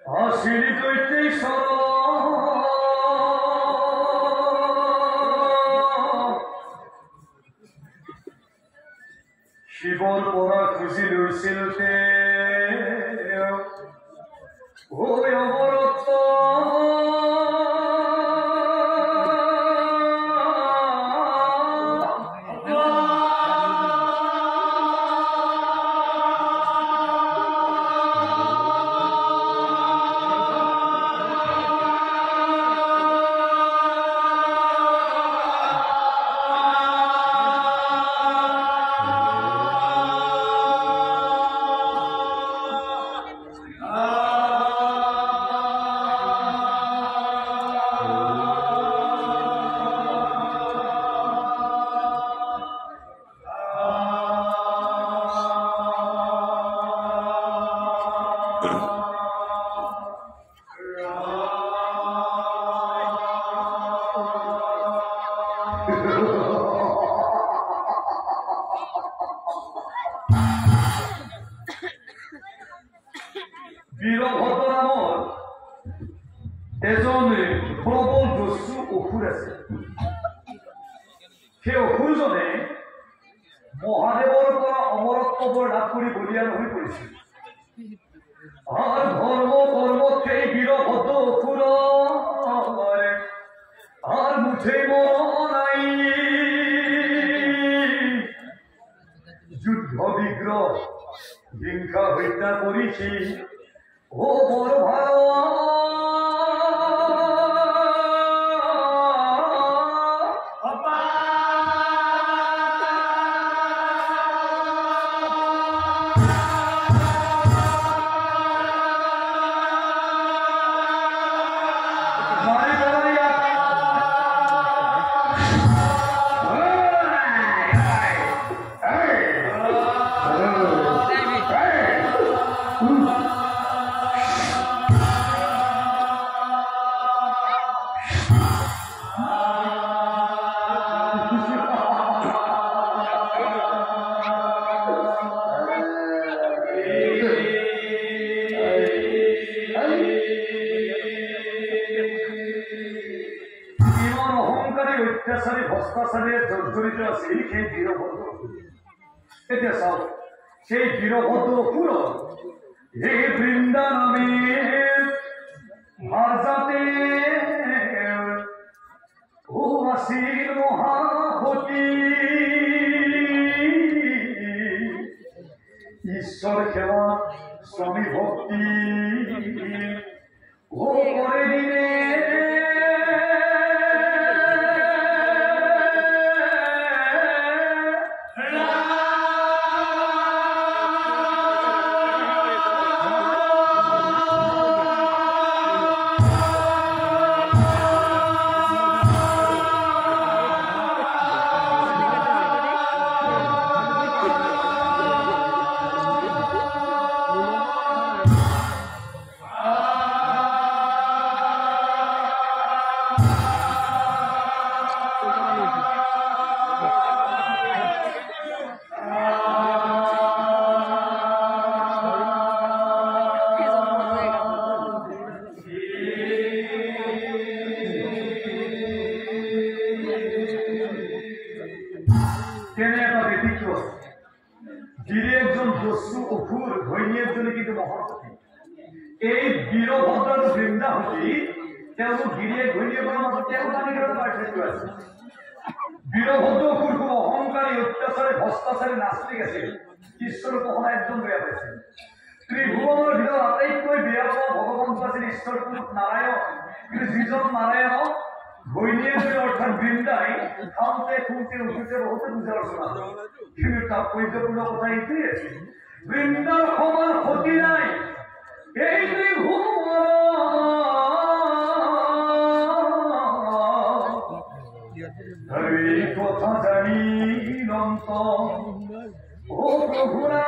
আশীৰ দৈত্যই শিৱৰ পৰা খুজি লৈছিল অৱৰত বীৰভদ্ৰ নামৰ এজন প্ৰবল দস্যু অসুৰ আছে। সেই অসুৰজনে মহাদেৱৰ পৰা অমৰত্ব বৰ লাভ কৰি বলিয়ান হৈ পৰিছিল। আৰু ধৰ্ম কৰ্মত সেই বীৰভদ্ৰ অসুৰ আৰ মুঠেই মন নাই যুদ্ধ বিগ্ৰহ হিংসা হত্যা কৰেছি ও বড় ভালো জড়িত আছিল সেই বীৰভদ্ৰ এতিয়া চাওক সেই বীৰভদ্ৰ অসুৰ এই বৃন্দা নামে ভাৰজাতে আছিল মহাসতী ঈশ্বৰ সেৱা স্বামী ভক্তি ও কৰে দিনে এই বীৰভদ্ৰ বৃন্দাবতী তেওঁলোক গিৰিয়ে ঘূৰিয়ে পৰা মাজত আছে বীৰভদ্ৰ অসুৰ খুব অহংকাৰী অত্যাচাৰী ভ্ৰষ্টাচাৰী নাস্তিক আছিল ঈশ্বৰৰ উপাসনা একদম বেয়া পাইছিল ত্ৰিভুৱনৰ ভিতৰত আটাইতকৈ বেয়া পোৱা ভগৱন্ত আছিল ঈশ্বৰ নাৰায়ণ কিন্তু যিজন নাৰায়ণক ঘৈণীয়েক অৰ্থাৎ বৃন্দাই খাওঁতে খুঁতে উঠোতে বহুতে বুজা ৰচনা কিন্তু তাৎপৰ্যপূৰ্ণ কথা এইটোৱেই আছিল বৃন্দাৰ সমান ক্ষতি নাই এই কথা জানি নন্ত ও প্ৰভুৰা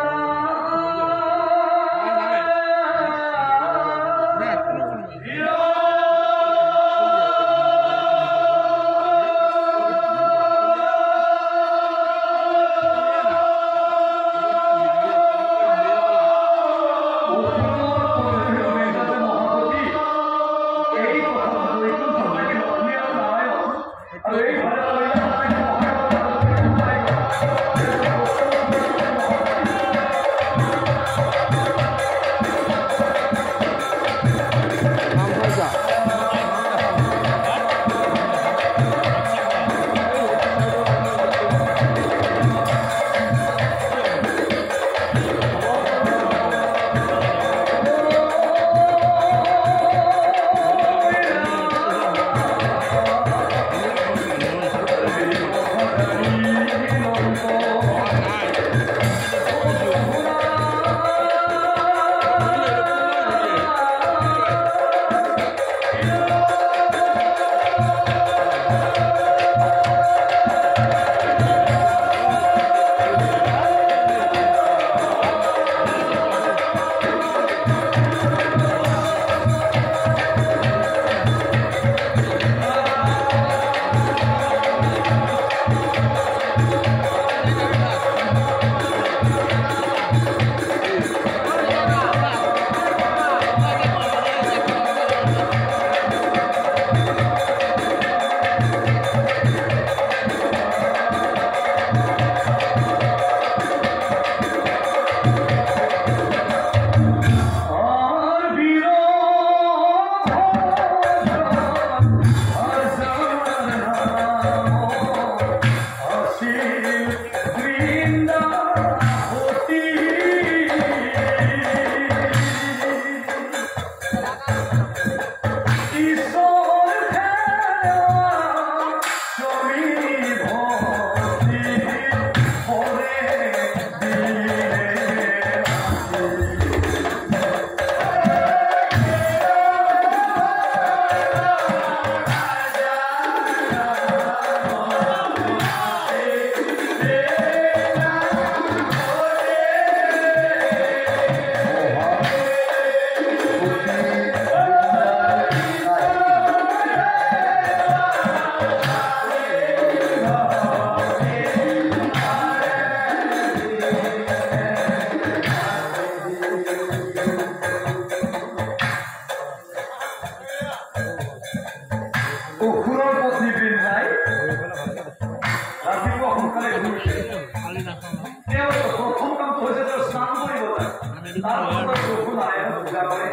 তাৰপিছত প্ৰভু নাৰায়ণক পূজা কৰে,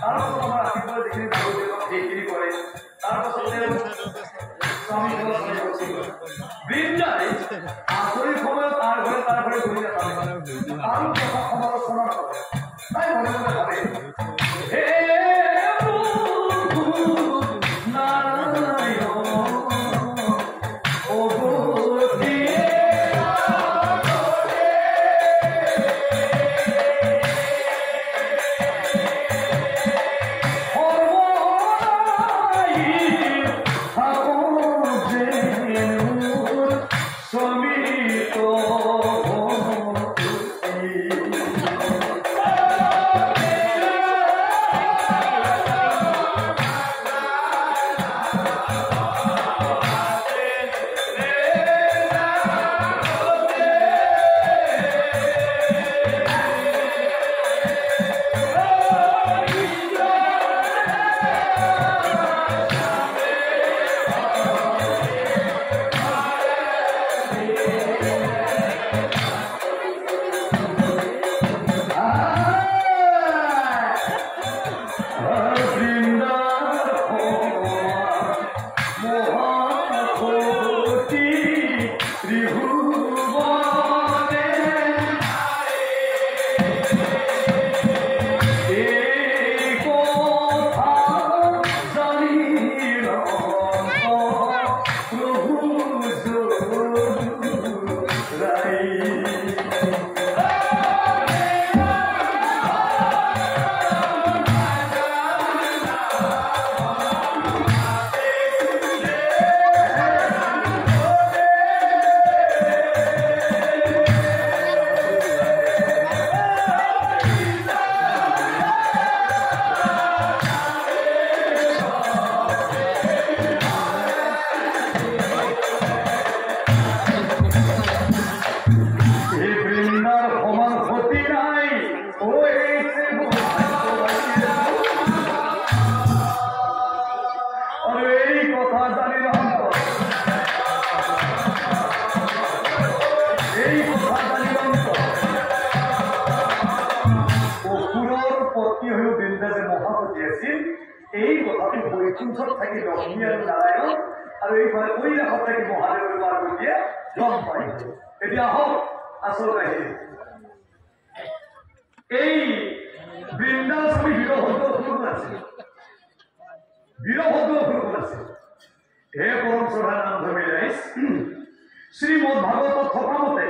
তাৰপিছত আমাৰ ৰাতিপুৱা যিখিনি নাগৰিকক সেইখিনি কৰে, তাৰপাছত স্বামী বৃন্দাই আজৰি সময়ত তাৰ ঘৰে ঘূৰি নাথাকে আৰু কথা সমালোচনা নকৰে। তাই মনে মনে ভাবে হে শ্ৰীমদ ভাগৱতত থকা মতে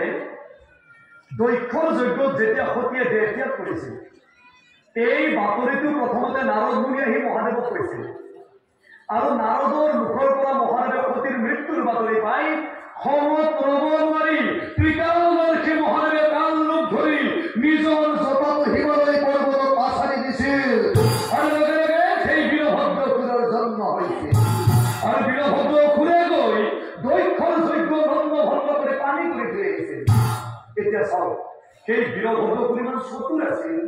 দক্ষৰ যজ্ঞত যেতিয়া সতীয়ে দেহ ত্যাগ কৰিছিল, এই বাতৰিটো প্ৰথমতে নাৰদ মুনিয়ে আহি মহাদেৱক কৈছিল আৰু নাৰদৰ মুখৰ পৰা মহাদেৱে সতীৰ মৃত্যুৰ বাতৰি পাই খঙত ৰব নোৱাৰি ত্ৰিকালদৰ্শী মহাদেৱে কাল ৰূপ ধৰি নিজৰ জটাটো হিমালয় পৰ্বতত আছাৰি দিছিল আৰু লগে লগে সেই বীৰভদ্ৰসুৰৰ জন্ম হৈছিল। আৰু বীৰভদ্ৰসুৰে গৈ দক্ষৰ যজ্ঞ ভংগ কৰি পানী কৰি থৈ আহিছিল। এতিয়া চাওক, সেই বীৰভদ্ৰসুৰ ইমান চতুৰ আছিল,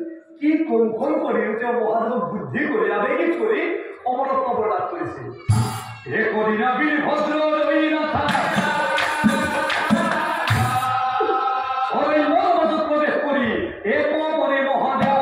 কি কৌশল কৰি তেওঁ মহাদেৱক বুদ্ধি কৰি আবেগিক কৰি অমৰত্ব প্ৰদান কৰিছিল। হে কৰিনা বীৰভদ্ৰ অৰণ্যৰ মাজত প্ৰৱেশ কৰি এক মনে মহাদেৱ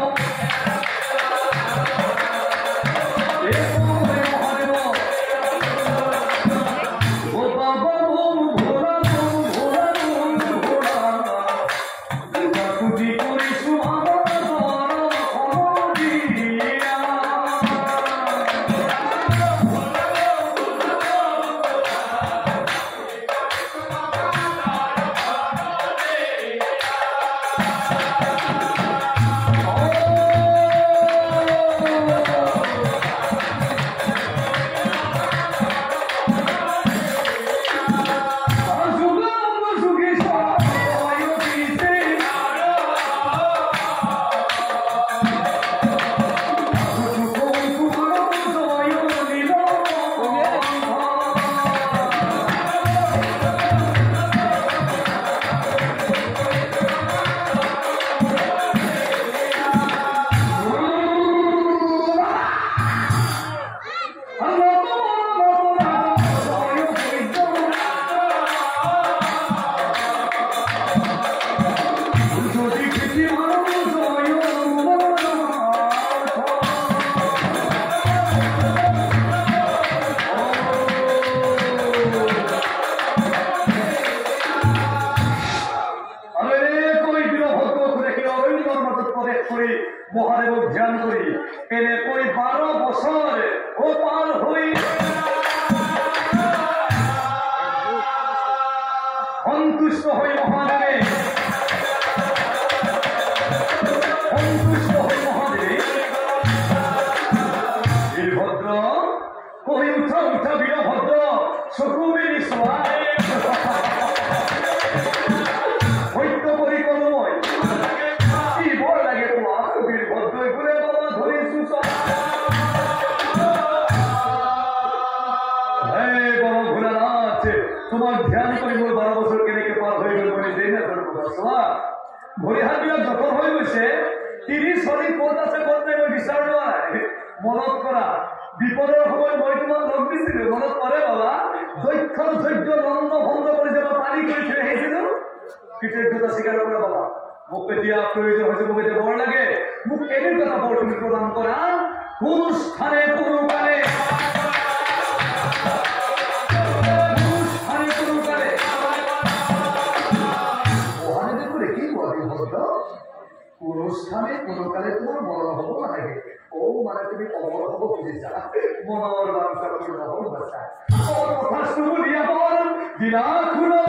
প্ৰৱেশ কৰি মহাদেৱক ধ্যান কৰি এনেকৈ 12 বছৰ পাৰ হৈ সন্তুষ্ট হৈ মহাদেৱে বীৰভদ্ৰ কৈ উঠা উঠা বীৰভদ্ৰ চকু মেলি চোৱা সত্য কৰি কলো মই কি বৰ লাগে তোমাক বীৰভদ্ৰই বোলে বাবা ধৰিছো বাবা ভোলানাথ তোমাক ধ্যান কৰি মোৰ 12 বছৰ কেনেকে পাৰ হৈ গ'ল মই নিজেই নাজানো চোৱা ভৰি হাতবিলাক জখম হৈ গৈছে 30 চলি ক'ত আছে ক'ত নাই মই বিচাৰ নাই মনত কৰা বিপদৰ সময়ত মই তোমাক লগ দিছিলো মনত পৰে বাবা দক্ষ ধৈৰ্য নন্দ ভংগ কৰি যে মই পানী কৰি থৈ আহিছিলো কৃতজ্ঞতা স্বীকাৰ কৰা বাবা মোক এতিয়া প্ৰয়োজন হৈছে মোক এতিয়া বৰ লাগে মোক এনেকুৱা বৰ তুমি প্ৰদান কৰা কোনো স্থানে কোনো কালে অনুষ্ঠানে কোনো কালে তোমাৰ মৰণ হব নালাগে ও মানে তুমি অমৰ হব খুঁজেছা মনৰ বাঞ্ছা পূৰ্ণ হল বাচ্চা কথা শুনিয়া বল দিলা খুলো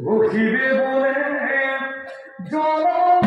ৰখিবে বলে জল